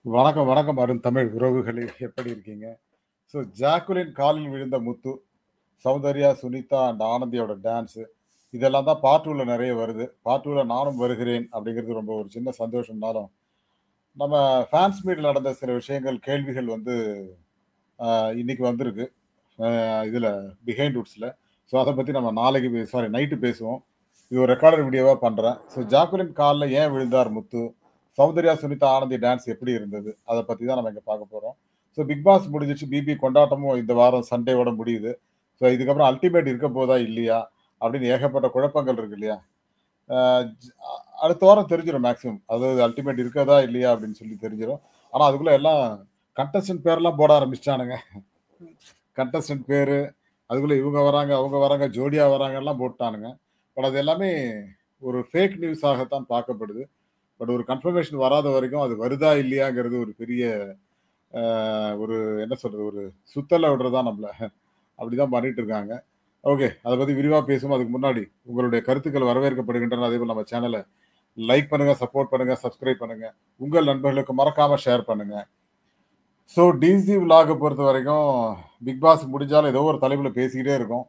வணக்கம், வணக்கம் அருந்தமிழ் உறவுகளே! எப்படி இருக்கீங்க? ஸோ ஜாக்குலின் காலில் விழுந்த முத்து, சௌந்தர்யா, சுனிதா அண்ட் ஆனந்தியோட டான்ஸு, இதெல்லாம் தான் பார்ட் 2ல நெறைய வருது. பார்ட் 2ல நானும் வருகிறேன் அப்படிங்கிறது ரொம்ப ஒரு சின்ன சந்தோஷம்னாலும், நம்ம ஃபேன்ஸ் மீட்ல நடந்த சில விஷயங்கள், கேள்விகள் வந்து இன்னைக்கு வந்திருக்கு. அ இதுல பிஹைண்ட் வுட்ஸ்ல. ஸோ அத பத்தி நம்ம நாளைக்கு நைட்டு பேசுவோம். இது ஒரு ரெக்கார்டட் வீடியோவா பண்றேன். ஸோ ஜாக்குலின் கால்ல ஏன் விழுந்தார் முத்து? சௌந்தர்யா, சுனிதா, ஆனந்தி டான்ஸ் எப்படி இருந்தது? அத பத்தி தான் நம்ம இங்க பார்க்க போறோம். ஸோ பிக் பாஸ் முடிஞ்சிருச்சு. பிபி கொண்டாட்டமும் இந்த வாரம் சண்டேவோட முடியுது. ஸோ இதுக்கப்புறம் அல்டிமேட் இருக்க போதா? இல்லையா? அப்படின்னு ஏகப்பட்ட குழப்பங்கள் இருக்கு இல்லையா? அ ஜ அ அடுத்த வாரம் தெரிஞ்சிரும் மேக்ஸிமம். அதாவது அல்டிமேட் இருக்கதா? இல்லையா? அப்படின்னு சொல்லி தெரிஞ்சிரும். ஆனா அதுக்குள்ள எல்லாம் கண்டஸ்டன்ட் பேர்லாம் போட ஆரம்பிச்சுட்டானுங்க. கண்டஸ்டன்ட் பேரு, அதுக்குள்ள இவங்க வராங்க, அவங்க வராங்க, ஜோடியா வராங்கலாம் போட்டானுங்க. பட் அது எல்லாமே ஒரு ஃபேக் நியூஸாகத்தான் பார்க்கப்படுது. பட் ஒரு கன்ஃபர்மேஷன் வராத வரைக்கும் அது வருதா? இல்லையாங்கிறது ஒரு பெரிய ஒரு என்ன சொல்றது? ஒரு சுத்தல்ல விடுறது தான் நம்மள. அப்படிதான் பண்ணிட்டு இருக்காங்க. ஓகே. அத பத்தி விரிவா பேசுவோம். அதுக்கு முன்னாடி உங்களுடைய கருத்துக்கள் வரவேற்கப்படுகின்றன. அதேபோல நம்ம சேனல லைக் பண்ணுங்க, சப்போர்ட் பண்ணுங்க, சப்ஸ்கிரைப் பண்ணுங்க. உங்கள் நண்பர்களுக்கு மறக்காம ஷேர் பண்ணுங்க. ஸோ டிசி விலாக பொறுத்தவரைக்கும், பிக் பாஸ் முடிஞ்சாலும் ஏதோ ஒரு தலைப்புல பேசிக்கிட்டே இருக்கோம்.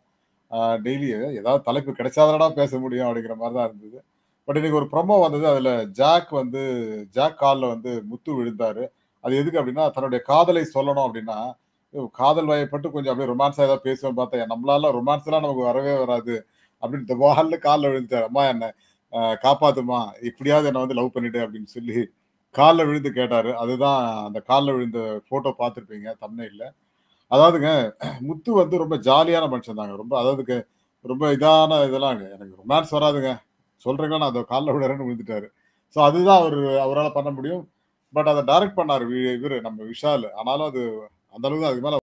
டெய்லி ஏதாவது தலைப்பு கிடைச்சா தானடா பேச முடியும் அப்படிங்கிற மாரி தான் இருந்தது. பட் இன்னைக்கு ஒரு ப்ரொமோ வந்தது. அதுல ஜாக் கால்ல வந்து முத்து விழுந்தாரு. அது எதுக்கு அப்படின்னா, தன்னுடைய காதலை சொல்லணும் அப்படின்னா, காதல் வயப்பட்டு கொஞ்சம் அப்படியே ரொமான்ஸா ஏதாவது பேசுவேன்னு பார்த்தேன். நம்மளால ரொமான்ஸ்லாம் நமக்கு வரவே வராது. அப்படின்னு டபால்னு கால்ல விழுந்துட்டாரு. "அம்மா என்ன காப்பாத்தும்மா! எப்படியாவது என்ன வந்து லவ் பண்ணிடு" அப்படின்னு சொல்லி கால்ல விழுந்து கேட்டாரு. அதுதான் அந்த கால்ல விழுந்த ஃபோட்டோ பார்த்திருப்பீங்க தம்ப்நெயில்ல. அதாவதுங்க முத்து வந்து ரொம்ப ஜாலியான மனுஷன் தாங்க. ரொம்ப இதான இதெல்லாம் இல்ல. எனக்கு ரொமான்ஸ் வராதுங்க. சொல்றீங்களா நான் அதோ கால்ல விழுறேன்னு விழுந்துட்டாரு. ஸோ அதுதான் அவரால பண்ண முடியும். பட் அத டைரக்ட் பண்ணாரு இவரு நம்ம விஷால். ஆனாலும் அது அந்த அளவுக்கு அதுக்கு மேல